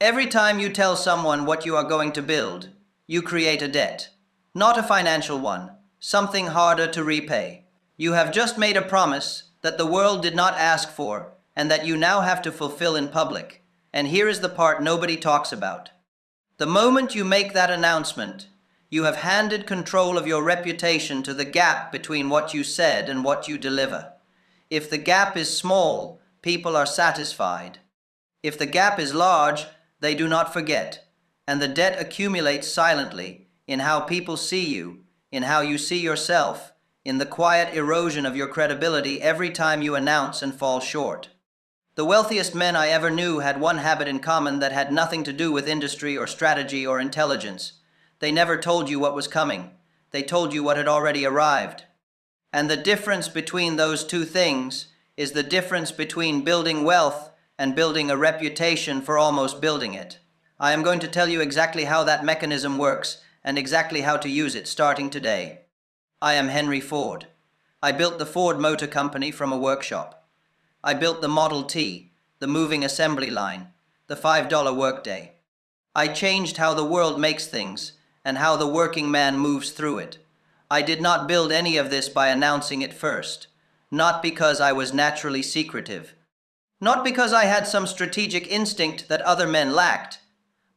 Every time you tell someone what you are going to build, you create a debt. Not a financial one, something harder to repay. You have just made a promise that the world did not ask for and that you now have to fulfill in public. And here is the part nobody talks about. The moment you make that announcement, you have handed control of your reputation to the gap between what you said and what you deliver. If the gap is small, people are satisfied. If the gap is large, they do not forget, and the debt accumulates silently in how people see you, in how you see yourself, in the quiet erosion of your credibility every time you announce and fall short. The wealthiest men I ever knew had one habit in common that had nothing to do with industry or strategy or intelligence. They never told you what was coming. They told you what had already arrived. And the difference between those two things is the difference between building wealth and building a reputation for almost building it. I am going to tell you exactly how that mechanism works and exactly how to use it starting today. I am Henry Ford. I built the Ford Motor Company from a workshop. I built the Model T, the moving assembly line, the $5 workday. I changed how the world makes things and how the working man moves through it. I did not build any of this by announcing it first, not because I was naturally secretive. Not because I had some strategic instinct that other men lacked,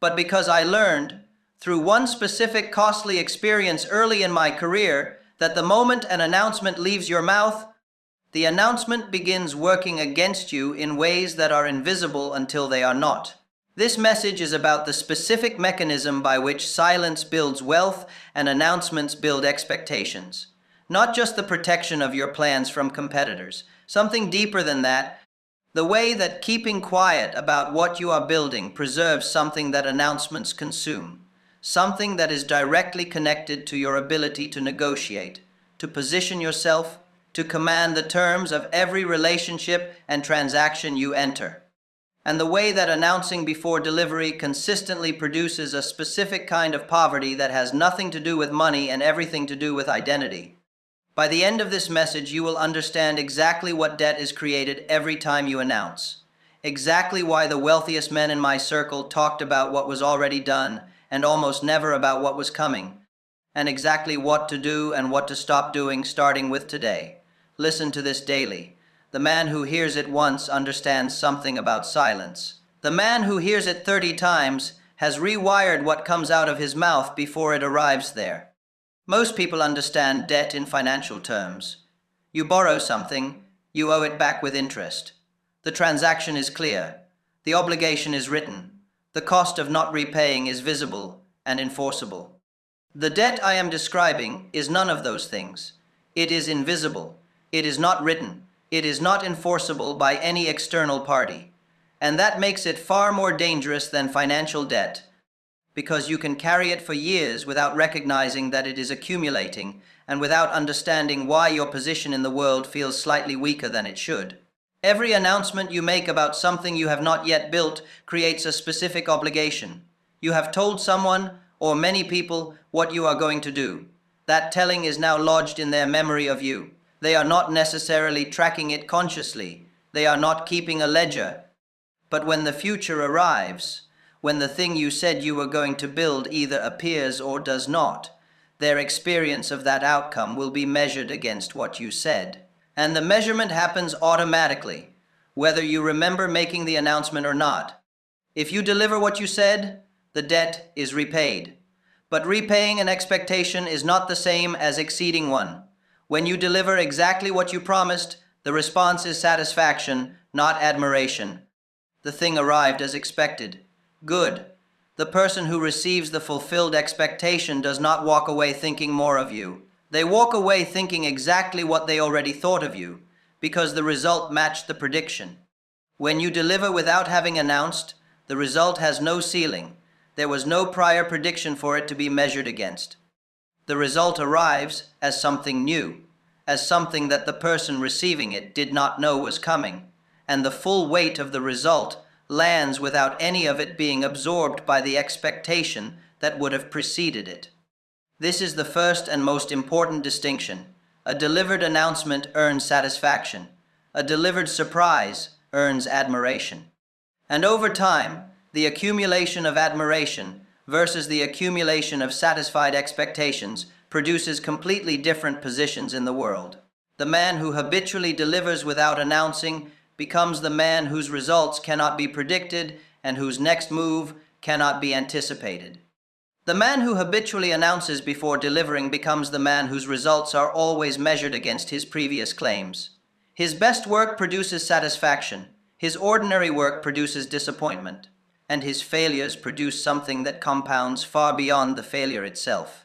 but because I learned, through one specific costly experience early in my career, that the moment an announcement leaves your mouth, the announcement begins working against you in ways that are invisible until they are not. This message is about the specific mechanism by which silence builds wealth and announcements build expectations. Not just the protection of your plans from competitors, something deeper than that. The way that keeping quiet about what you are building preserves something that announcements consume, something that is directly connected to your ability to negotiate, to position yourself, to command the terms of every relationship and transaction you enter. And the way that announcing before delivery consistently produces a specific kind of poverty that has nothing to do with money and everything to do with identity. By the end of this message, you will understand exactly what debt is created every time you announce, exactly why the wealthiest men in my circle talked about what was already done and almost never about what was coming, and exactly what to do and what to stop doing starting with today. Listen to this daily. The man who hears it once understands something about silence. The man who hears it 30 times has rewired what comes out of his mouth before it arrives there. Most people understand debt in financial terms. You borrow something, you owe it back with interest. The transaction is clear. The obligation is written. The cost of not repaying is visible and enforceable. The debt I am describing is none of those things. It is invisible. It is not written. It is not enforceable by any external party. And that makes it far more dangerous than financial debt, because you can carry it for years without recognizing that it is accumulating and without understanding why your position in the world feels slightly weaker than it should. Every announcement you make about something you have not yet built creates a specific obligation. You have told someone, or many people, what you are going to do. That telling is now lodged in their memory of you. They are not necessarily tracking it consciously. They are not keeping a ledger. But when the future arrives, when the thing you said you were going to build either appears or does not, their experience of that outcome will be measured against what you said. And the measurement happens automatically, whether you remember making the announcement or not. If you deliver what you said, the debt is repaid. But repaying an expectation is not the same as exceeding one. When you deliver exactly what you promised, the response is satisfaction, not admiration. The thing arrived as expected. Good. The person who receives the fulfilled expectation does not walk away thinking more of you. They walk away thinking exactly what they already thought of you, because the result matched the prediction. When you deliver without having announced, the result has no ceiling. There was no prior prediction for it to be measured against. The result arrives as something new, as something that the person receiving it did not know was coming, and the full weight of the result lands without any of it being absorbed by the expectation that would have preceded it. This is the first and most important distinction. A delivered announcement earns satisfaction. A delivered surprise earns admiration. And over time, The accumulation of admiration versus the accumulation of satisfied expectations produces completely different positions in the world. The man who habitually delivers without announcing becomes the man whose results cannot be predicted and whose next move cannot be anticipated. The man who habitually announces before delivering becomes the man whose results are always measured against his previous claims. His best work produces satisfaction, his ordinary work produces disappointment, and his failures produce something that compounds far beyond the failure itself.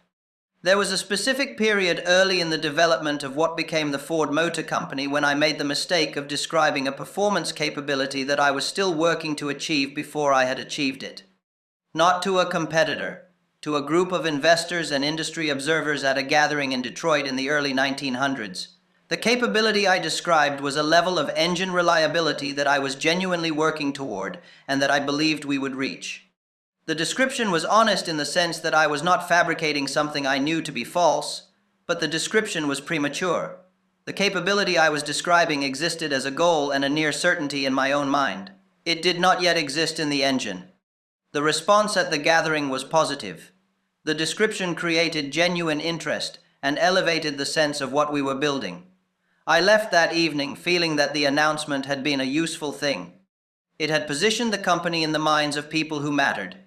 There was a specific period early in the development of what became the Ford Motor Company when I made the mistake of describing a performance capability that I was still working to achieve before I had achieved it. Not to a competitor, to a group of investors and industry observers at a gathering in Detroit in the early 1900s. The capability I described was a level of engine reliability that I was genuinely working toward and that I believed we would reach. The description was honest in the sense that I was not fabricating something I knew to be false, but the description was premature. The capability I was describing existed as a goal and a near certainty in my own mind. It did not yet exist in the engine. The response at the gathering was positive. The description created genuine interest and elevated the sense of what we were building. I left that evening feeling that the announcement had been a useful thing. It had positioned the company in the minds of people who mattered.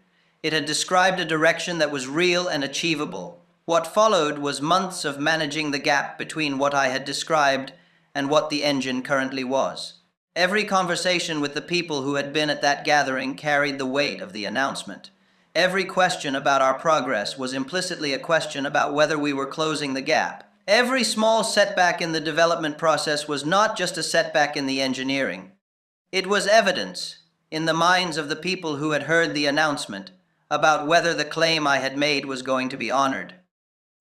It had described a direction that was real and achievable. What followed was months of managing the gap between what I had described and what the engine currently was. Every conversation with the people who had been at that gathering carried the weight of the announcement. Every question about our progress was implicitly a question about whether we were closing the gap. Every small setback in the development process was not just a setback in the engineering. It was evidence, in the minds of the people who had heard the announcement, about whether the claim I had made was going to be honored.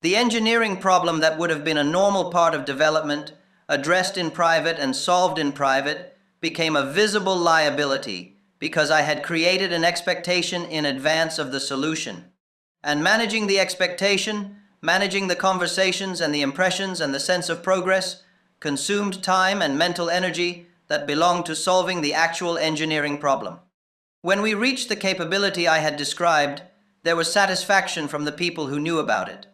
The engineering problem that would have been a normal part of development, addressed in private and solved in private, became a visible liability because I had created an expectation in advance of the solution. And managing the expectation, managing the conversations and the impressions and the sense of progress, consumed time and mental energy that belonged to solving the actual engineering problem. When we reached the capability I had described, there was satisfaction from the people who knew about it.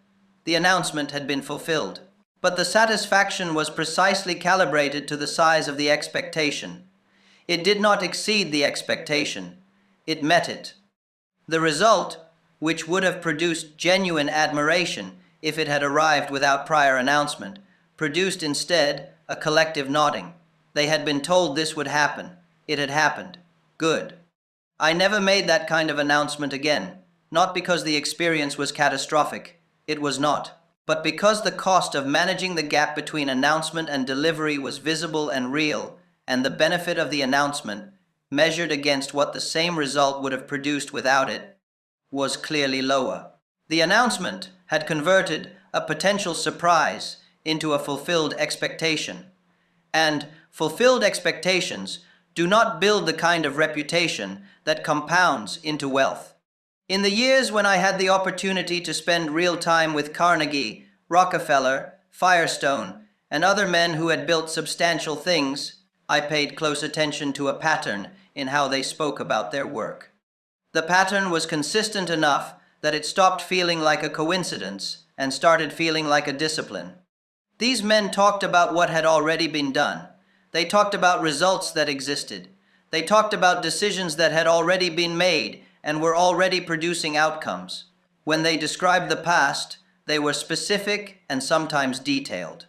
The announcement had been fulfilled. But the satisfaction was precisely calibrated to the size of the expectation. It did not exceed the expectation. It met it. The result, which would have produced genuine admiration if it had arrived without prior announcement, produced instead a collective nodding. They had been told this would happen. It had happened. Good. I never made that kind of announcement again, not because the experience was catastrophic. It was not. But because the cost of managing the gap between announcement and delivery was visible and real, and the benefit of the announcement, measured against what the same result would have produced without it, was clearly lower. The announcement had converted a potential surprise into a fulfilled expectation. And fulfilled expectations do not build the kind of reputation that compounds into wealth. In the years when I had the opportunity to spend real time with Carnegie, Rockefeller, Firestone, and other men who had built substantial things, I paid close attention to a pattern in how they spoke about their work. The pattern was consistent enough that it stopped feeling like a coincidence and started feeling like a discipline. These men talked about what had already been done. They talked about results that existed. They talked about decisions that had already been made and were already producing outcomes. When they described the past, they were specific and sometimes detailed.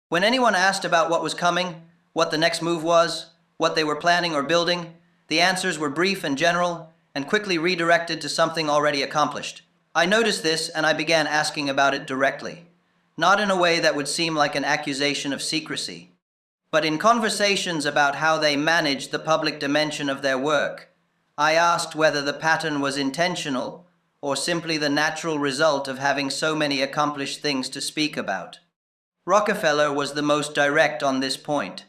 When anyone asked about what was coming, what the next move was, what they were planning or building, the answers were brief and general and quickly redirected to something already accomplished. I noticed this and I began asking about it directly, not in a way that would seem like an accusation of secrecy, but in conversations about how they managed the public dimension of their work. I asked whether the pattern was intentional or simply the natural result of having so many accomplished things to speak about. Rockefeller was the most direct on this point.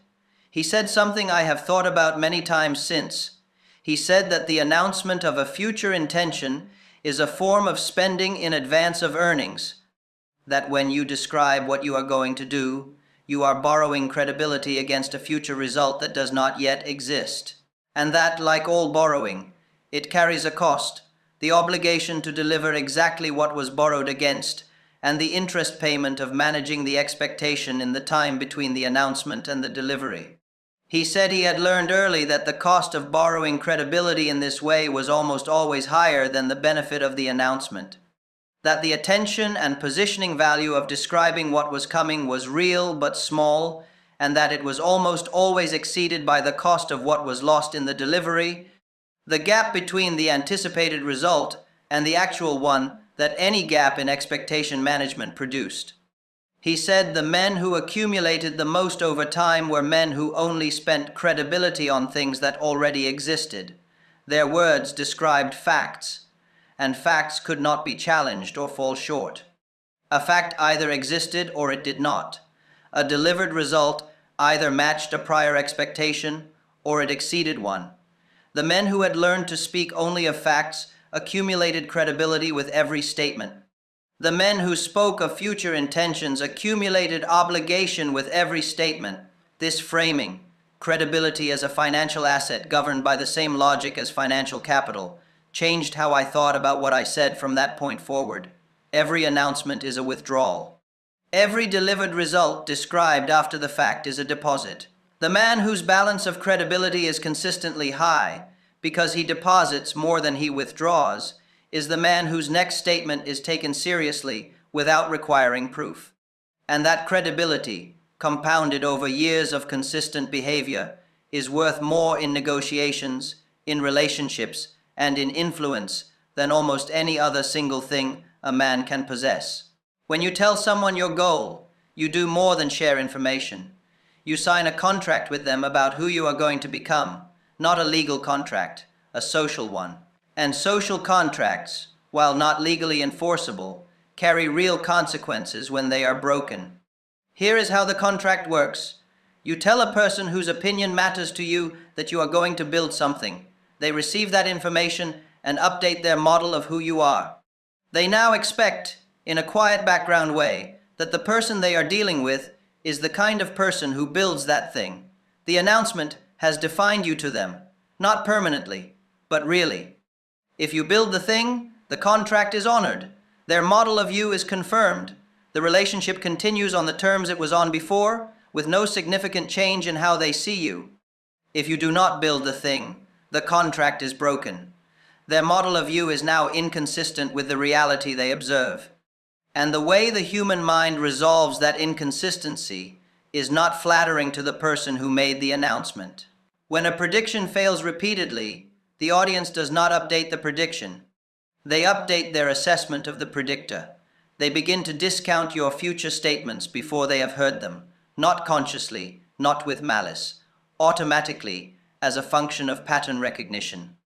He said something I have thought about many times since. He said that the announcement of a future intention is a form of spending in advance of earnings, that when you describe what you are going to do, you are borrowing credibility against a future result that does not yet exist, and that, like all borrowing, It carries a cost, the obligation to deliver exactly what was borrowed against, and the interest payment of managing the expectation in the time between the announcement and the delivery. He said he had learned early that the cost of borrowing credibility in this way was almost always higher than the benefit of the announcement. That the attention and positioning value of describing what was coming was real but small, and that it was almost always exceeded by the cost of what was lost in the delivery, the gap between the anticipated result and the actual one that any gap in expectation management produced. He said the men who accumulated the most over time were men who only spent credibility on things that already existed. Their words described facts, and facts could not be challenged or fall short. A fact either existed or it did not. A delivered result either matched a prior expectation or it exceeded one. The men who had learned to speak only of facts accumulated credibility with every statement. The men who spoke of future intentions accumulated obligation with every statement. This framing, credibility as a financial asset governed by the same logic as financial capital, changed how I thought about what I said from that point forward. Every announcement is a withdrawal. Every delivered result described after the fact is a deposit. The man whose balance of credibility is consistently high, because he deposits more than he withdraws, is the man whose next statement is taken seriously without requiring proof. And that credibility, compounded over years of consistent behavior, is worth more in negotiations, in relationships, and in influence than almost any other single thing a man can possess. When you tell someone your goal, you do more than share information. You sign a contract with them about who you are going to become, not a legal contract, a social one. And social contracts, while not legally enforceable, carry real consequences when they are broken. Here is how the contract works. You tell a person whose opinion matters to you that you are going to build something. They receive that information and update their model of who you are. They now expect, in a quiet background way, that the person they are dealing with is the kind of person who builds that thing. The announcement has defined you to them, not permanently, but really. If you build the thing, the contract is honored. Their model of you is confirmed. The relationship continues on the terms it was on before, with no significant change in how they see you. If you do not build the thing, the contract is broken. Their model of you is now inconsistent with the reality they observe. And the way the human mind resolves that inconsistency is not flattering to the person who made the announcement. When a prediction fails repeatedly, the audience does not update the prediction. They update their assessment of the predictor. They begin to discount your future statements before they have heard them, not consciously, not with malice, automatically, as a function of pattern recognition.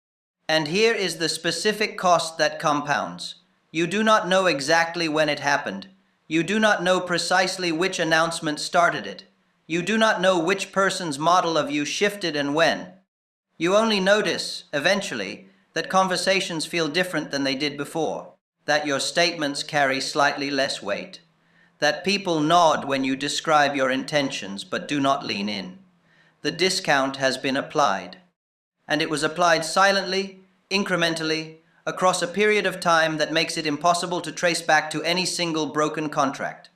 And here is the specific cost that compounds. You do not know exactly when it happened. You do not know precisely which announcement started it. You do not know which person's model of you shifted and when. You only notice, eventually, that conversations feel different than they did before, that your statements carry slightly less weight, that people nod when you describe your intentions but do not lean in. The discount has been applied, and it was applied silently, incrementally, across a period of time that makes it impossible to trace back to any single broken contract.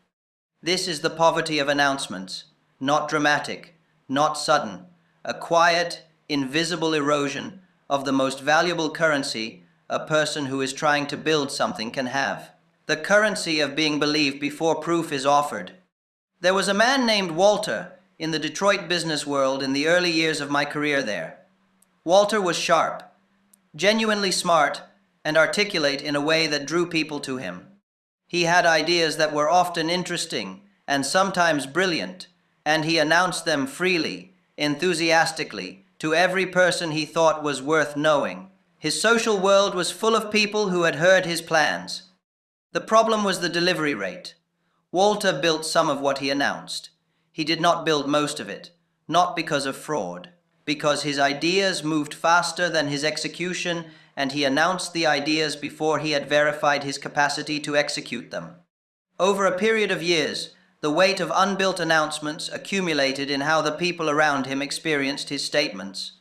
This is the poverty of announcements, not dramatic, not sudden, a quiet, invisible erosion of the most valuable currency a person who is trying to build something can have. The currency of being believed before proof is offered. There was a man named Walter in the Detroit business world in the early years of my career there. Walter was sharp, genuinely smart, and articulate in a way that drew people to him. He had ideas that were often interesting and sometimes brilliant, and he announced them freely, enthusiastically, to every person he thought was worth knowing. His social world was full of people who had heard his plans. The problem was the delivery rate. Walter built some of what he announced. He did not build most of it, not because of fraud, because his ideas moved faster than his execution, and he announced the ideas before he had verified his capacity to execute them. Over a period of years, the weight of unbuilt announcements accumulated in how the people around him experienced his statements.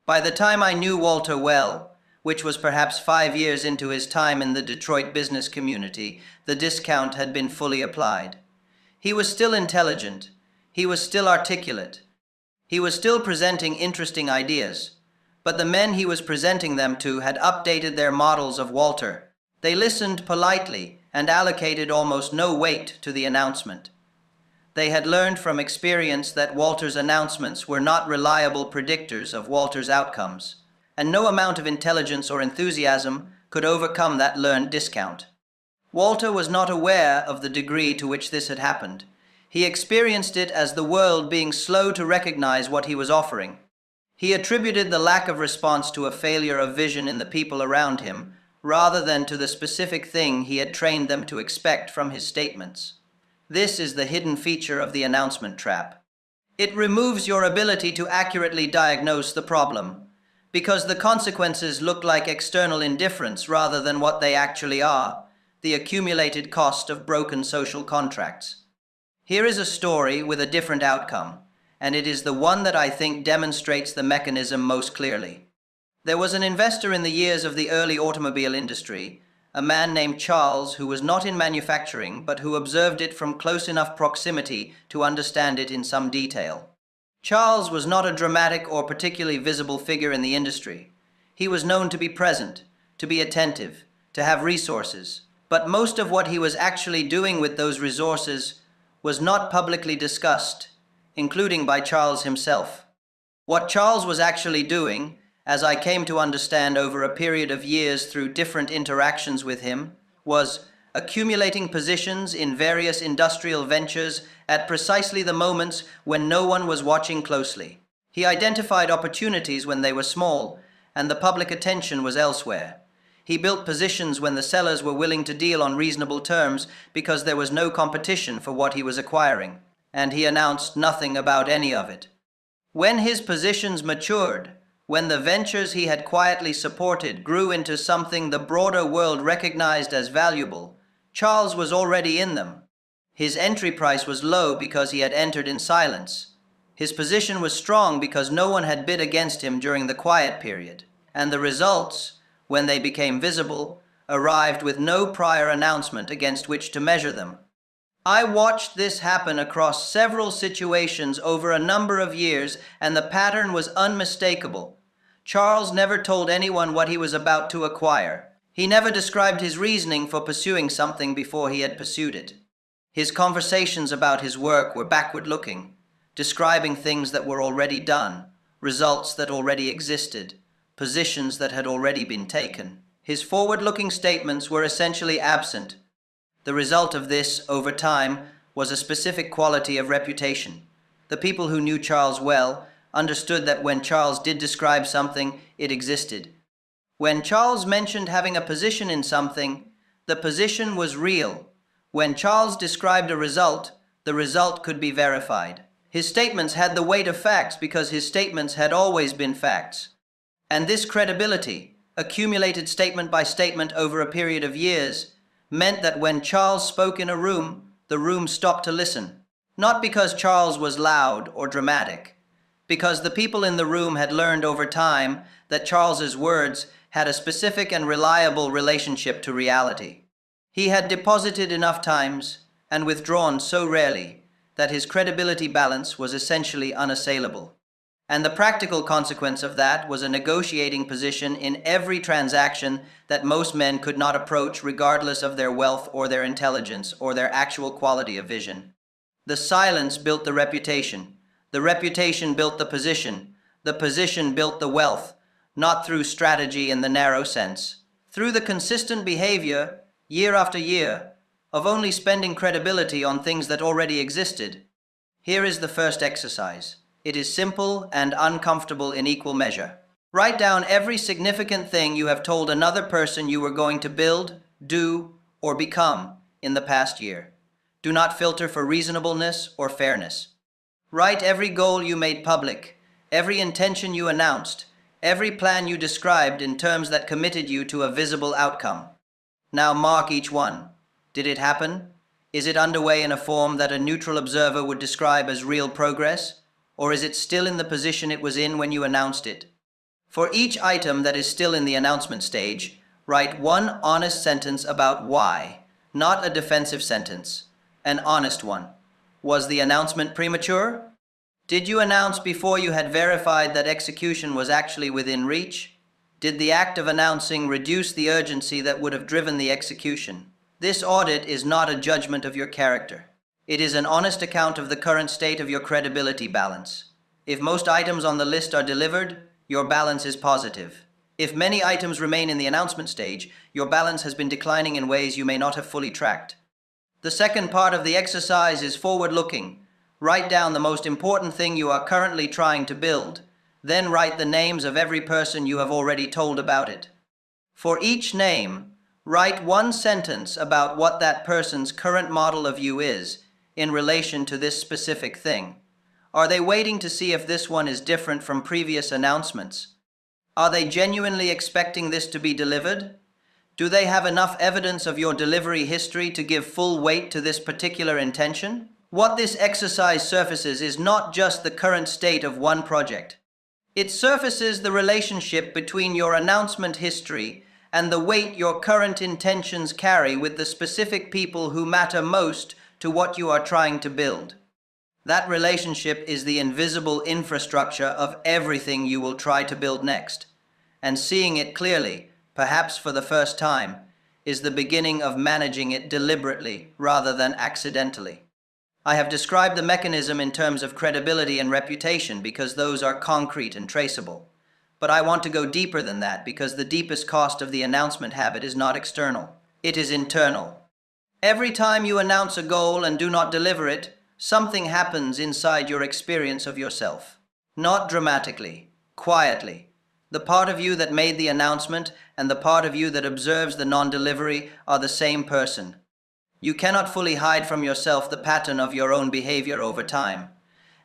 By the time I knew Walter well, which was perhaps 5 years into his time in the Detroit business community, the discount had been fully applied. He was still intelligent. He was still articulate. He was still presenting interesting ideas. But the men he was presenting them to had updated their models of Walter. They listened politely and allocated almost no weight to the announcement. They had learned from experience that Walter's announcements were not reliable predictors of Walter's outcomes, and no amount of intelligence or enthusiasm could overcome that learned discount. Walter was not aware of the degree to which this had happened. He experienced it as the world being slow to recognize what he was offering. He attributed the lack of response to a failure of vision in the people around him, rather than to the specific thing he had trained them to expect from his statements. This is the hidden feature of the announcement trap. It removes your ability to accurately diagnose the problem, because the consequences look like external indifference rather than what they actually are, the accumulated cost of broken social contracts. Here is a story with a different outcome, and it is the one that I think demonstrates the mechanism most clearly. There was an investor in the years of the early automobile industry, a man named Charles, who was not in manufacturing, but who observed it from close enough proximity to understand it in some detail. Charles was not a dramatic or particularly visible figure in the industry. He was known to be present, to be attentive, to have resources, but most of what he was actually doing with those resources was not publicly discussed, including by Charles himself. What Charles was actually doing, as I came to understand over a period of years through different interactions with him, was accumulating positions in various industrial ventures at precisely the moments when no one was watching closely. He identified opportunities when they were small, and the public attention was elsewhere. He built positions when the sellers were willing to deal on reasonable terms because there was no competition for what he was acquiring, and he announced nothing about any of it. When his positions matured, when the ventures he had quietly supported grew into something the broader world recognized as valuable, Charles was already in them. His entry price was low because he had entered in silence. His position was strong because no one had bid against him during the quiet period, and the results, when they became visible, arrived with no prior announcement against which to measure them. I watched this happen across several situations over a number of years, and the pattern was unmistakable. Charles never told anyone what he was about to acquire. He never described his reasoning for pursuing something before he had pursued it. His conversations about his work were backward-looking, describing things that were already done, results that already existed, positions that had already been taken. His forward-looking statements were essentially absent. The result of this, over time, was a specific quality of reputation. The people who knew Charles well understood that when Charles did describe something, it existed. When Charles mentioned having a position in something, the position was real. When Charles described a result, the result could be verified. His statements had the weight of facts because his statements had always been facts. And this credibility, accumulated statement by statement over a period of years, meant that when Charles spoke in a room, the room stopped to listen. Not because Charles was loud or dramatic, because the people in the room had learned over time that Charles's words had a specific and reliable relationship to reality. He had deposited enough times and withdrawn so rarely that his credibility balance was essentially unassailable. And the practical consequence of that was a negotiating position in every transaction that most men could not approach regardless of their wealth or their intelligence or their actual quality of vision. The silence built the reputation built the position built the wealth, not through strategy in the narrow sense. Through the consistent behavior, year after year, of only spending credibility on things that already existed. Here is the first exercise. It is simple and uncomfortable in equal measure. Write down every significant thing you have told another person you were going to build, do, or become in the past year. Do not filter for reasonableness or fairness. Write every goal you made public, every intention you announced, every plan you described in terms that committed you to a visible outcome. Now mark each one. Did it happen? Is it underway in a form that a neutral observer would describe as real progress? Or is it still in the position it was in when you announced it? For each item that is still in the announcement stage, write one honest sentence about why, not a defensive sentence, an honest one. Was the announcement premature? Did you announce before you had verified that execution was actually within reach? Did the act of announcing reduce the urgency that would have driven the execution? This audit is not a judgment of your character. It is an honest account of the current state of your credibility balance. If most items on the list are delivered, your balance is positive. If many items remain in the announcement stage, your balance has been declining in ways you may not have fully tracked. The second part of the exercise is forward-looking. Write down the most important thing you are currently trying to build. Then write the names of every person you have already told about it. For each name, write one sentence about what that person's current model of you is in relation to this specific thing. Are they waiting to see if this one is different from previous announcements? Are they genuinely expecting this to be delivered? Do they have enough evidence of your delivery history to give full weight to this particular intention? What this exercise surfaces is not just the current state of one project. It surfaces the relationship between your announcement history and the weight your current intentions carry with the specific people who matter most to what you are trying to build. That relationship is the invisible infrastructure of everything you will try to build next. And seeing it clearly, perhaps for the first time, is the beginning of managing it deliberately rather than accidentally. I have described the mechanism in terms of credibility and reputation because those are concrete and traceable. But I want to go deeper than that because the deepest cost of the announcement habit is not external. It is internal. Every time you announce a goal and do not deliver it, something happens inside your experience of yourself. Not dramatically, quietly. The part of you that made the announcement and the part of you that observes the non-delivery are the same person. You cannot fully hide from yourself the pattern of your own behavior over time.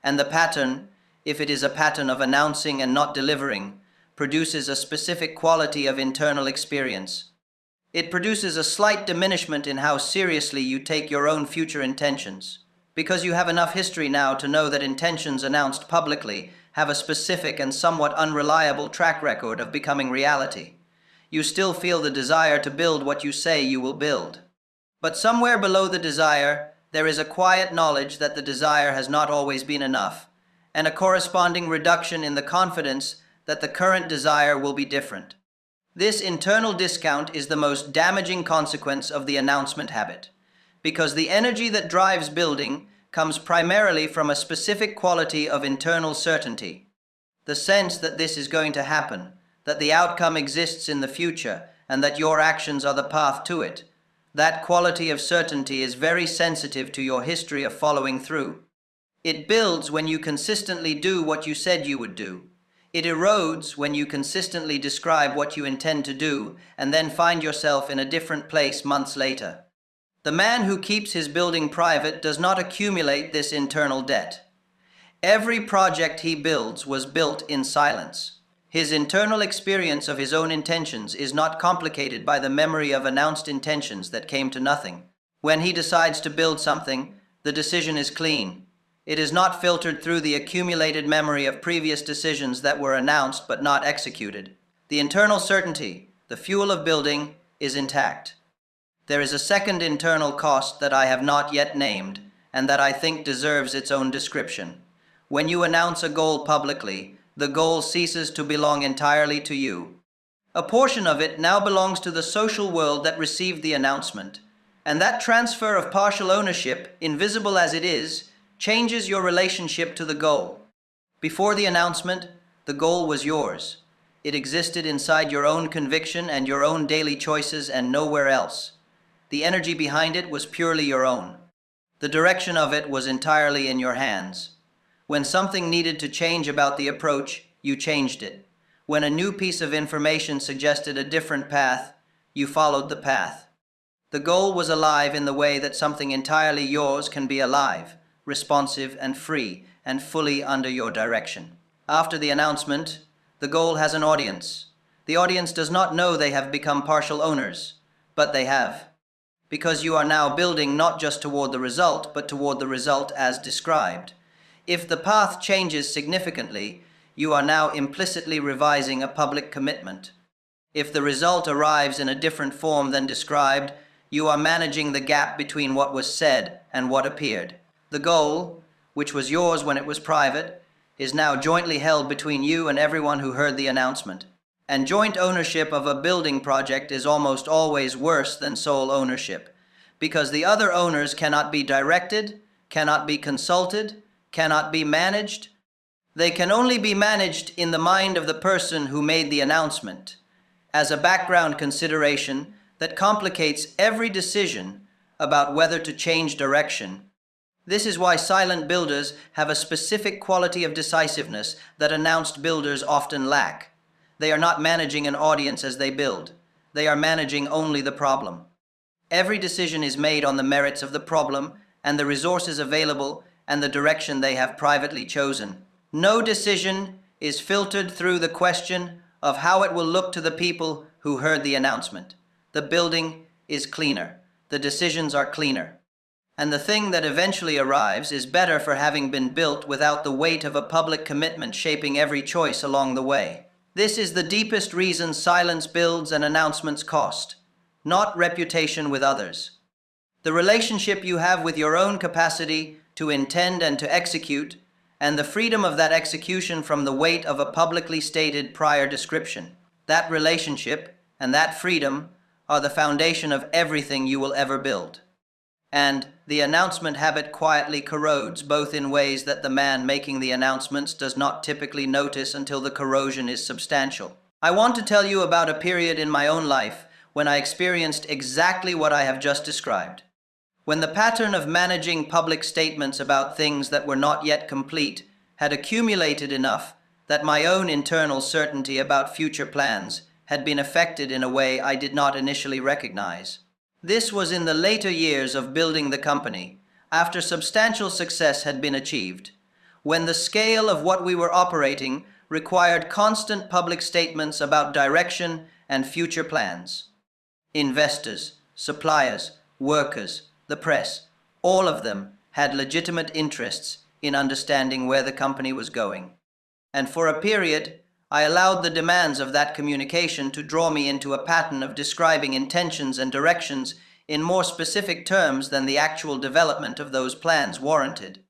And the pattern, if it is a pattern of announcing and not delivering, produces a specific quality of internal experience. It produces a slight diminishment in how seriously you take your own future intentions, because you have enough history now to know that intentions announced publicly have a specific and somewhat unreliable track record of becoming reality. You still feel the desire to build what you say you will build. But somewhere below the desire, there is a quiet knowledge that the desire has not always been enough, and a corresponding reduction in the confidence that the current desire will be different. This internal discount is the most damaging consequence of the announcement habit, because the energy that drives building comes primarily from a specific quality of internal certainty. The sense that this is going to happen, that the outcome exists in the future, and that your actions are the path to it. That quality of certainty is very sensitive to your history of following through. It builds when you consistently do what you said you would do. It erodes when you consistently describe what you intend to do and then find yourself in a different place months later. The man who keeps his building private does not accumulate this internal debt. Every project he builds was built in silence. His internal experience of his own intentions is not complicated by the memory of announced intentions that came to nothing. When he decides to build something, the decision is clean. It is not filtered through the accumulated memory of previous decisions that were announced but not executed. The internal certainty, the fuel of building, is intact. There is a second internal cost that I have not yet named, and that I think deserves its own description. When you announce a goal publicly, the goal ceases to belong entirely to you. A portion of it now belongs to the social world that received the announcement, and that transfer of partial ownership, invisible as it is, changes your relationship to the goal. Before the announcement, the goal was yours. It existed inside your own conviction and your own daily choices and nowhere else. The energy behind it was purely your own. The direction of it was entirely in your hands. When something needed to change about the approach, you changed it. When a new piece of information suggested a different path, you followed the path. The goal was alive in the way that something entirely yours can be alive, responsive and free, and fully under your direction. After the announcement, the goal has an audience. The audience does not know they have become partial owners, but they have. Because you are now building not just toward the result, but toward the result as described. If the path changes significantly, you are now implicitly revising a public commitment. If the result arrives in a different form than described, you are managing the gap between what was said and what appeared. The goal, which was yours when it was private, is now jointly held between you and everyone who heard the announcement. And joint ownership of a building project is almost always worse than sole ownership, because the other owners cannot be directed, cannot be consulted, cannot be managed. They can only be managed in the mind of the person who made the announcement, as a background consideration that complicates every decision about whether to change direction. This is why silent builders have a specific quality of decisiveness that announced builders often lack. They are not managing an audience as they build. They are managing only the problem. Every decision is made on the merits of the problem and the resources available and the direction they have privately chosen. No decision is filtered through the question of how it will look to the people who heard the announcement. The building is cleaner. The decisions are cleaner. And the thing that eventually arrives is better for having been built without the weight of a public commitment shaping every choice along the way. This is the deepest reason silence builds and announcements cost, not reputation with others. The relationship you have with your own capacity to intend and to execute, and the freedom of that execution from the weight of a publicly stated prior description. That relationship and that freedom are the foundation of everything you will ever build. And the announcement habit quietly corrodes, both in ways that the man making the announcements does not typically notice until the corrosion is substantial. I want to tell you about a period in my own life when I experienced exactly what I have just described. When the pattern of managing public statements about things that were not yet complete had accumulated enough that my own internal certainty about future plans had been affected in a way I did not initially recognize. This was in the later years of building the company, after substantial success had been achieved, when the scale of what we were operating required constant public statements about direction and future plans. Investors, suppliers, workers, the press, all of them had legitimate interests in understanding where the company was going. And for a period, I allowed the demands of that communication to draw me into a pattern of describing intentions and directions in more specific terms than the actual development of those plans warranted.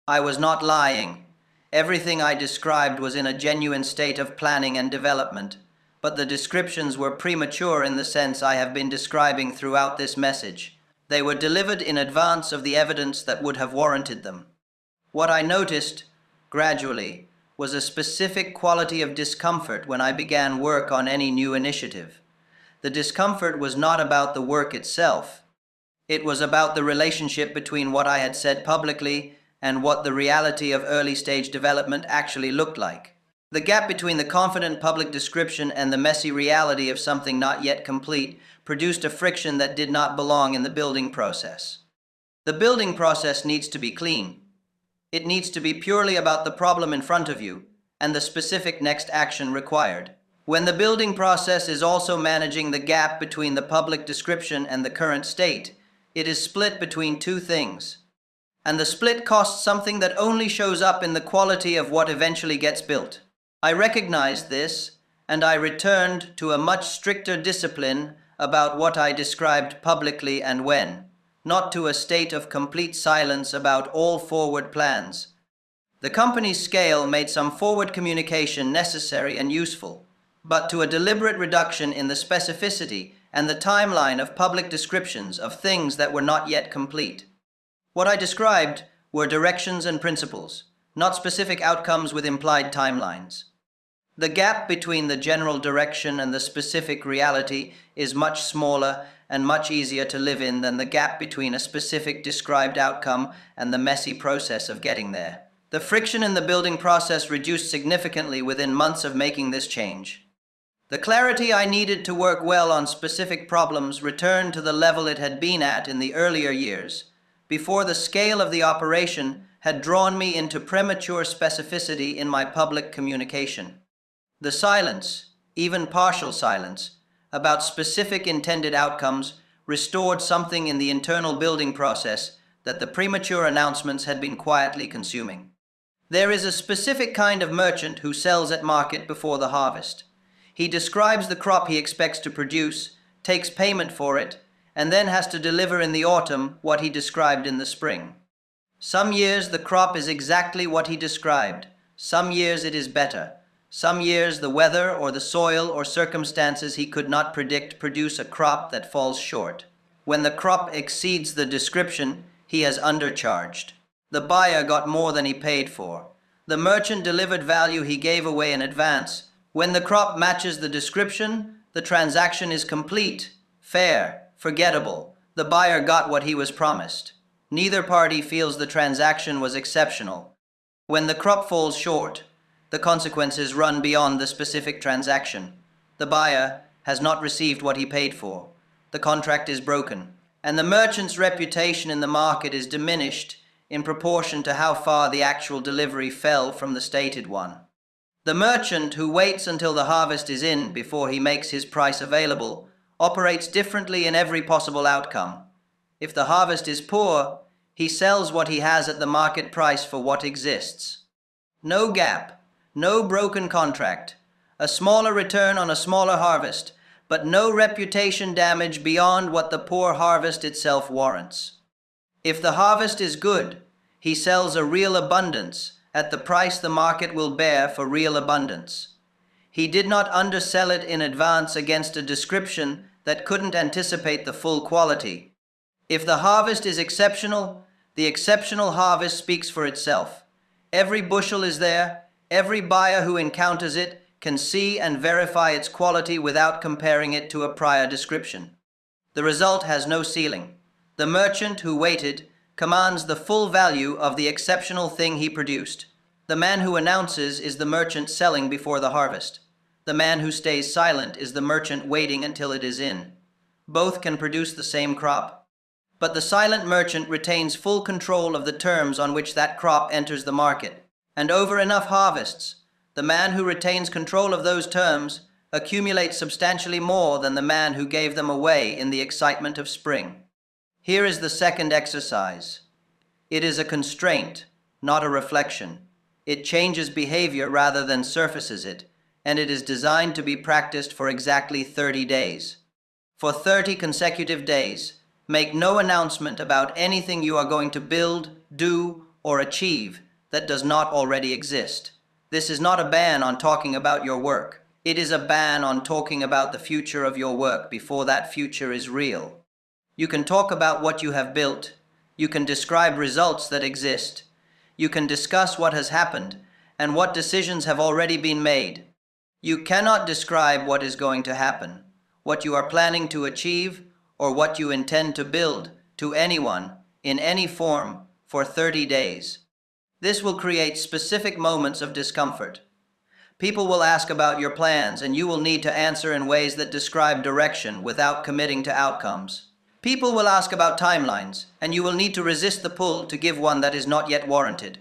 I was not lying. Everything I described was in a genuine state of planning and development, but the descriptions were premature in the sense I have been describing throughout this message. They were delivered in advance of the evidence that would have warranted them. What I noticed, gradually, was a specific quality of discomfort when I began work on any new initiative. The discomfort was not about the work itself. It was about the relationship between what I had said publicly and what the reality of early-stage development actually looked like. The gap between the confident public description and the messy reality of something not yet complete produced a friction that did not belong in the building process. The building process needs to be clean. It needs to be purely about the problem in front of you and the specific next action required. When the building process is also managing the gap between the public description and the current state, it is split between two things. And the split costs something that only shows up in the quality of what eventually gets built. I recognized this, and I returned to a much stricter discipline about what I described publicly and when, not to a state of complete silence about all forward plans. The company's scale made some forward communication necessary and useful, but to a deliberate reduction in the specificity and the timeline of public descriptions of things that were not yet complete. What I described were directions and principles, not specific outcomes with implied timelines. The gap between the general direction and the specific reality is much smaller and much easier to live in than the gap between a specific described outcome and the messy process of getting there. The friction in the building process reduced significantly within months of making this change. The clarity I needed to work well on specific problems returned to the level it had been at in the earlier years, before the scale of the operation had drawn me into premature specificity in my public communication. The silence, even partial silence, about specific intended outcomes restored something in the internal building process that the premature announcements had been quietly consuming. There is a specific kind of merchant who sells at market before the harvest. He describes the crop he expects to produce, takes payment for it, and then has to deliver in the autumn what he described in the spring. Some years the crop is exactly what he described. Some years it is better. Some years the weather or the soil or circumstances he could not predict produce a crop that falls short. When the crop exceeds the description, he has undercharged. The buyer got more than he paid for. The merchant delivered value he gave away in advance. When the crop matches the description, the transaction is complete, fair, forgettable. The buyer got what he was promised. Neither party feels the transaction was exceptional. When the crop falls short, the consequences run beyond the specific transaction. The buyer has not received what he paid for. The contract is broken, and the merchant's reputation in the market is diminished in proportion to how far the actual delivery fell from the stated one. The merchant who waits until the harvest is in before he makes his price available operates differently in every possible outcome. If the harvest is poor, he sells what he has at the market price for what exists. No gap, no broken contract, a smaller return on a smaller harvest, but no reputation damage beyond what the poor harvest itself warrants. If the harvest is good, he sells a real abundance at the price the market will bear for real abundance. He did not undersell it in advance against a description that couldn't anticipate the full quality. If the harvest is exceptional, the exceptional harvest speaks for itself. Every bushel is there. Every buyer who encounters it can see and verify its quality without comparing it to a prior description. The result has no ceiling. The merchant who waited commands the full value of the exceptional thing he produced. The man who announces is the merchant selling before the harvest. The man who stays silent is the merchant waiting until it is in. Both can produce the same crop. But the silent merchant retains full control of the terms on which that crop enters the market. And over enough harvests, the man who retains control of those terms accumulates substantially more than the man who gave them away in the excitement of spring. Here is the second exercise. It is a constraint, not a reflection. It changes behavior rather than surfaces it, and it is designed to be practiced for exactly 30 days. For 30 consecutive days, make no announcement about anything you are going to build, do, or achieve that does not already exist. This is not a ban on talking about your work. It is a ban on talking about the future of your work before that future is real. You can talk about what you have built. You can describe results that exist. You can discuss what has happened and what decisions have already been made. You cannot describe what is going to happen, what you are planning to achieve, or what you intend to build to anyone in any form for 30 days. This will create specific moments of discomfort. People will ask about your plans, and you will need to answer in ways that describe direction without committing to outcomes. People will ask about timelines, and you will need to resist the pull to give one that is not yet warranted.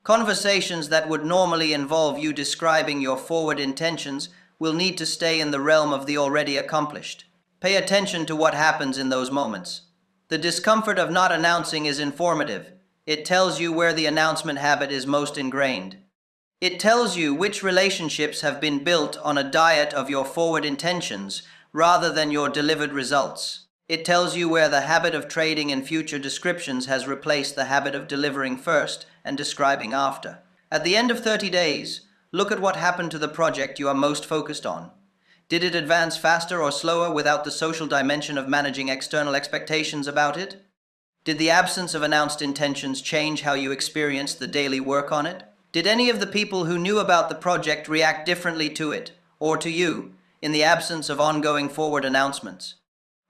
Conversations that would normally involve you describing your forward intentions will need to stay in the realm of the already accomplished. Pay attention to what happens in those moments. The discomfort of not announcing is informative. It tells you where the announcement habit is most ingrained. It tells you which relationships have been built on a diet of your forward intentions rather than your delivered results. It tells you where the habit of trading in future descriptions has replaced the habit of delivering first and describing after. At the end of 30 days, look at what happened to the project you are most focused on. Did it advance faster or slower without the social dimension of managing external expectations about it? Did the absence of announced intentions change how you experienced the daily work on it? Did any of the people who knew about the project react differently to it, or to you, in the absence of ongoing forward announcements?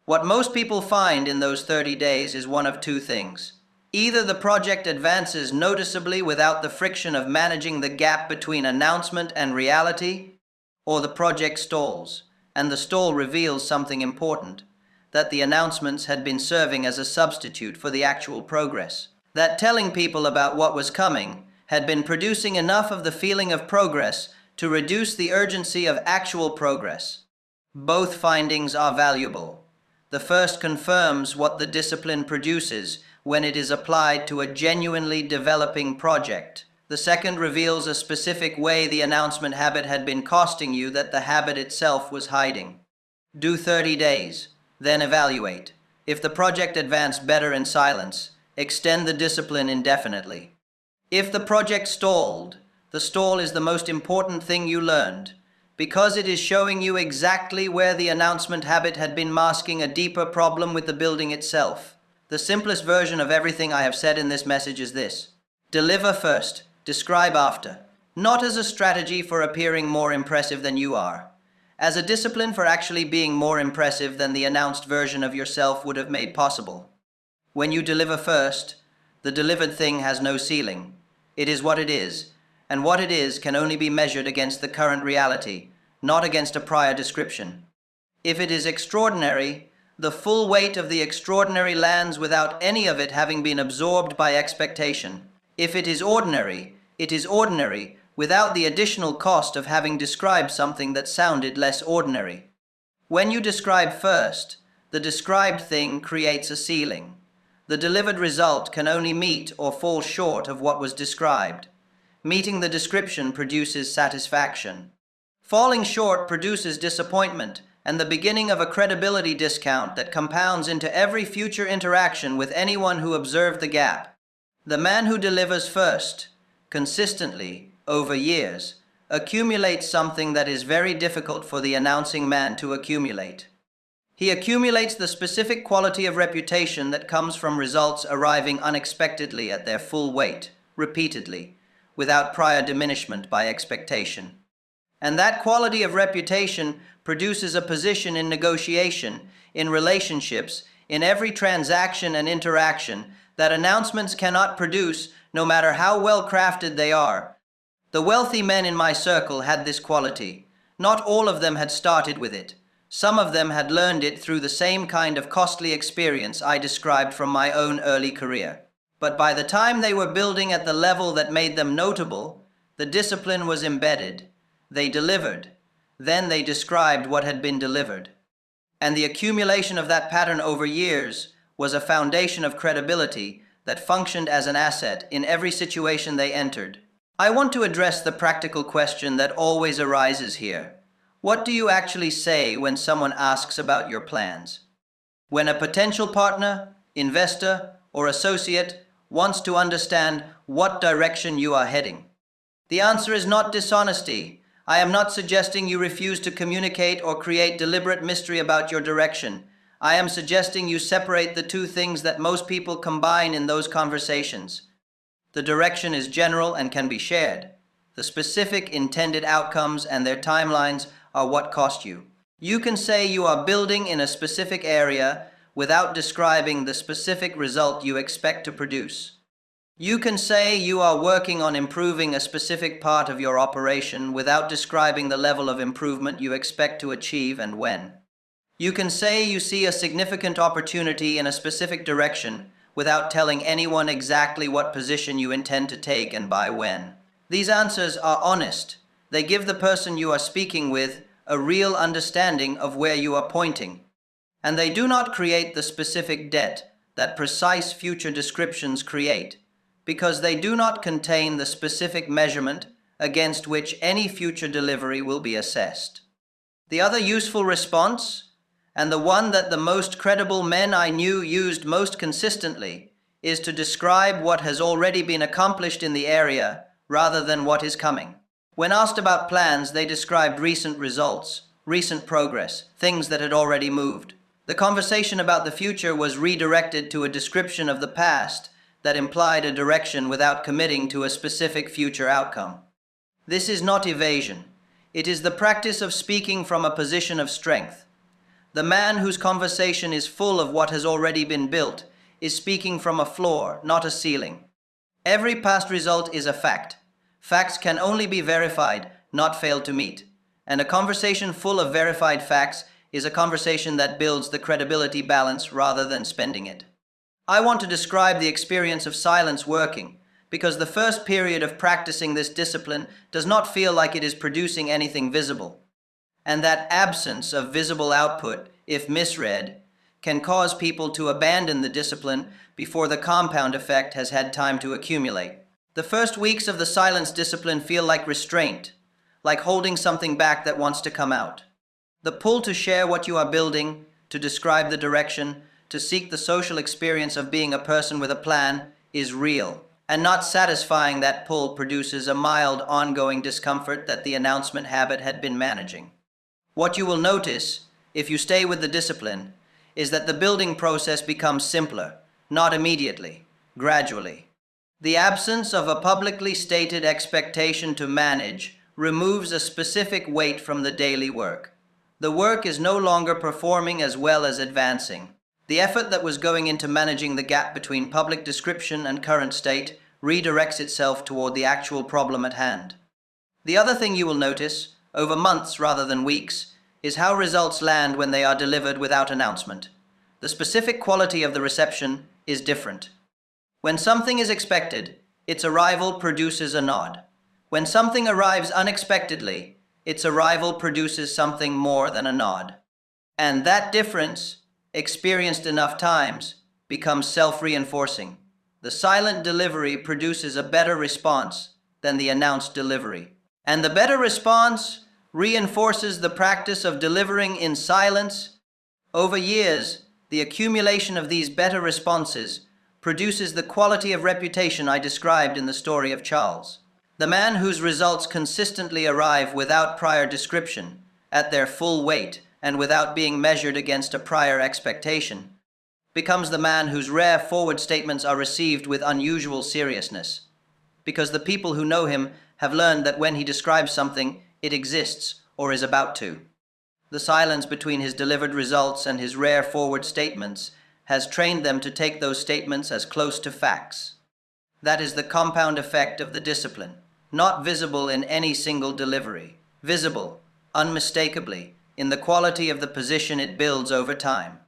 What most people find in those 30 days is one of two things. Either the project advances noticeably without the friction of managing the gap between announcement and reality, or the project stalls, and the stall reveals something important, that the announcements had been serving as a substitute for the actual progress, that telling people about what was coming had been producing enough of the feeling of progress to reduce the urgency of actual progress. Both findings are valuable. The first confirms what the discipline produces when it is applied to a genuinely developing project. The second reveals a specific way the announcement habit had been costing you that the habit itself was hiding. Do 30 days, then evaluate. If the project advanced better in silence, extend the discipline indefinitely. If the project stalled, the stall is the most important thing you learned, because it is showing you exactly where the announcement habit had been masking a deeper problem with the building itself. The simplest version of everything I have said in this message is this: deliver first, describe after, not as a strategy for appearing more impressive than you are, as a discipline for actually being more impressive than the announced version of yourself would have made possible. When you deliver first, the delivered thing has no ceiling. It is what it is, and what it is can only be measured against the current reality, not against a prior description. If it is extraordinary, the full weight of the extraordinary lands without any of it having been absorbed by expectation. If it is ordinary without the additional cost of having described something that sounded less ordinary. When you describe first, the described thing creates a ceiling. The delivered result can only meet or fall short of what was described. Meeting the description produces satisfaction. Falling short produces disappointment and the beginning of a credibility discount that compounds into every future interaction with anyone who observed the gap. The man who delivers first, consistently, over years, accumulates something that is very difficult for the announcing man to accumulate. He accumulates the specific quality of reputation that comes from results arriving unexpectedly at their full weight, repeatedly, without prior diminishment by expectation. And that quality of reputation produces a position in negotiation, in relationships, in every transaction and interaction that announcements cannot produce, no matter how well crafted they are. The wealthy men in my circle had this quality. Not all of them had started with it. Some of them had learned it through the same kind of costly experience I described from my own early career. But by the time they were building at the level that made them notable, the discipline was embedded. They delivered. Then they described what had been delivered. And the accumulation of that pattern over years was a foundation of credibility that functioned as an asset in every situation they entered. I want to address the practical question that always arises here. What do you actually say when someone asks about your plans? When a potential partner, investor, or associate wants to understand what direction you are heading? The answer is not dishonesty. I am not suggesting you refuse to communicate or create deliberate mystery about your direction. I am suggesting you separate the two things that most people combine in those conversations. The direction is general and can be shared. The specific intended outcomes and their timelines are what cost you. You can say you are building in a specific area without describing the specific result you expect to produce. You can say you are working on improving a specific part of your operation without describing the level of improvement you expect to achieve and when. You can say you see a significant opportunity in a specific direction without telling anyone exactly what position you intend to take and by when. These answers are honest. They give the person you are speaking with a real understanding of where you are pointing. And they do not create the specific debt that precise future descriptions create, because they do not contain the specific measurement against which any future delivery will be assessed. The other useful response, and the one that the most credible men I knew used most consistently, is to describe what has already been accomplished in the area rather than what is coming. When asked about plans, they described recent results, recent progress, things that had already moved. The conversation about the future was redirected to a description of the past that implied a direction without committing to a specific future outcome. This is not evasion. It is the practice of speaking from a position of strength. The man whose conversation is full of what has already been built is speaking from a floor, not a ceiling. Every past result is a fact. Facts can only be verified, not fail to meet. And a conversation full of verified facts is a conversation that builds the credibility balance rather than spending it. I want to describe the experience of silence working, because the first period of practicing this discipline does not feel like it is producing anything visible. And that absence of visible output, if misread, can cause people to abandon the discipline before the compound effect has had time to accumulate. The first weeks of the silence discipline feel like restraint, like holding something back that wants to come out. The pull to share what you are building, to describe the direction, to seek the social experience of being a person with a plan is real. And not satisfying that pull produces a mild, ongoing discomfort that the announcement habit had been managing. What you will notice, if you stay with the discipline, is that the building process becomes simpler, not immediately, gradually. The absence of a publicly stated expectation to manage removes a specific weight from the daily work. The work is no longer performing as well as advancing. The effort that was going into managing the gap between public description and current state redirects itself toward the actual problem at hand. The other thing you will notice, over months rather than weeks, is how results land when they are delivered without announcement. The specific quality of the reception is different. When something is expected, its arrival produces a nod. When something arrives unexpectedly, its arrival produces something more than a nod. And that difference, experienced enough times, becomes self-reinforcing. The silent delivery produces a better response than the announced delivery. And the better response reinforces the practice of delivering in silence. Over years, the accumulation of these better responses produces the quality of reputation I described in the story of Charles. The man whose results consistently arrive without prior description, at their full weight, and without being measured against a prior expectation, becomes the man whose rare forward statements are received with unusual seriousness. Because the people who know him have learned that when he describes something, it exists or is about to. The silence between his delivered results and his rare forward statements has trained them to take those statements as close to facts. That is the compound effect of the discipline, not visible in any single delivery, visible, unmistakably, in the quality of the position it builds over time.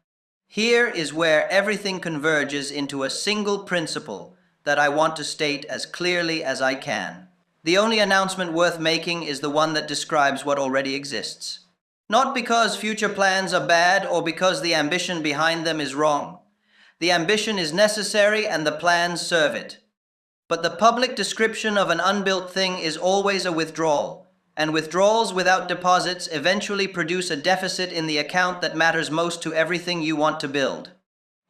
Here is where everything converges into a single principle that I want to state as clearly as I can. The only announcement worth making is the one that describes what already exists. Not because future plans are bad or because the ambition behind them is wrong. The ambition is necessary and the plans serve it. But the public description of an unbuilt thing is always a withdrawal, and withdrawals without deposits eventually produce a deficit in the account that matters most to everything you want to build.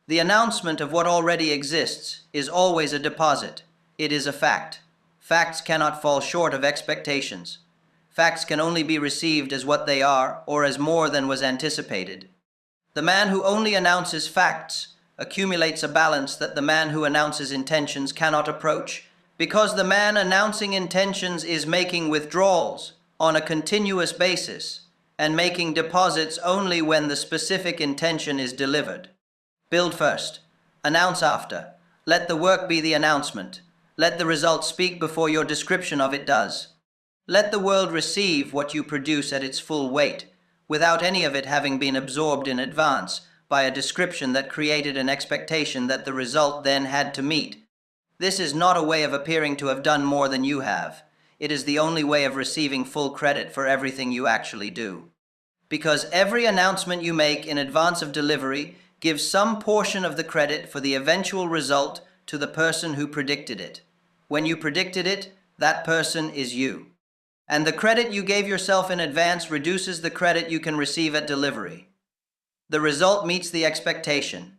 The announcement of what already exists is always a deposit. It is a fact. Facts cannot fall short of expectations. Facts can only be received as what they are or as more than was anticipated. The man who only announces facts accumulates a balance that the man who announces intentions cannot approach, because the man announcing intentions is making withdrawals on a continuous basis and making deposits only when the specific intention is delivered. Build first, announce after. Let the work be the announcement. Let the result speak before your description of it does. Let the world receive what you produce at its full weight, without any of it having been absorbed in advance by a description that created an expectation that the result then had to meet. This is not a way of appearing to have done more than you have. It is the only way of receiving full credit for everything you actually do. Because every announcement you make in advance of delivery gives some portion of the credit for the eventual result to the person who predicted it. When you predicted it, that person is you. And the credit you gave yourself in advance reduces the credit you can receive at delivery. The result meets the expectation.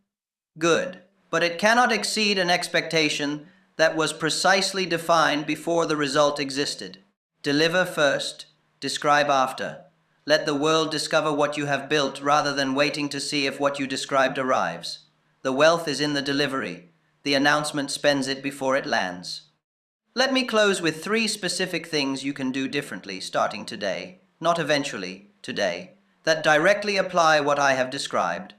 Good, but it cannot exceed an expectation that was precisely defined before the result existed. Deliver first, describe after. Let the world discover what you have built rather than waiting to see if what you described arrives. The wealth is in the delivery. The announcement spends it before it lands. Let me close with 3 specific things you can do differently starting today, not eventually, today, that directly apply what I have described.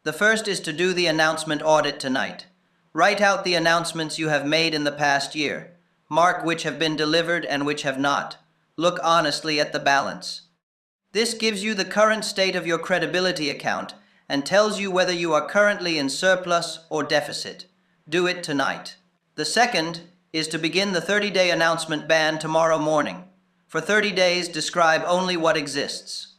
The first is to do the announcement audit tonight. Write out the announcements you have made in the past year. Mark which have been delivered and which have not. Look honestly at the balance. This gives you the current state of your credibility account and tells you whether you are currently in surplus or deficit. Do it tonight. The second is to begin the 30-day announcement ban tomorrow morning. For 30 days, describe only what exists.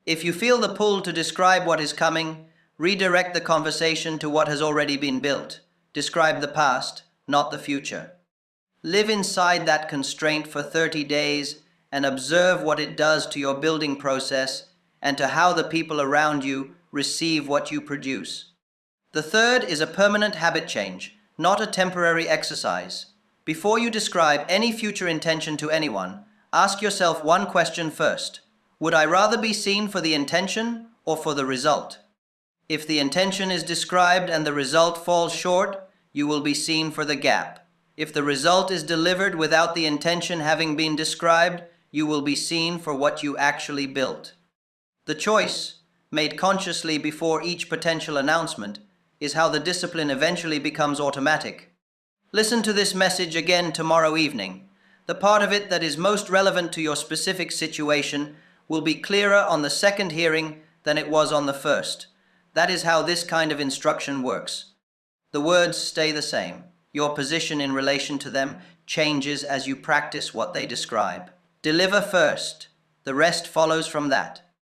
If you feel the pull to describe what is coming, redirect the conversation to what has already been built. Describe the past, not the future. Live inside that constraint for 30 days and observe what it does to your building process and to how the people around you receive what you produce. The third is a permanent habit change, not a temporary exercise. Before you describe any future intention to anyone, ask yourself one question first. Would I rather be seen for the intention or for the result? If the intention is described and the result falls short, you will be seen for the gap. If the result is delivered without the intention having been described, you will be seen for what you actually built. The choice, made consciously before each potential announcement, is how the discipline eventually becomes automatic. Listen to this message again tomorrow evening. The part of it that is most relevant to your specific situation will be clearer on the second hearing than it was on the first. That is how this kind of instruction works. The words stay the same. Your position in relation to them changes as you practice what they describe. Deliver first. The rest follows from that.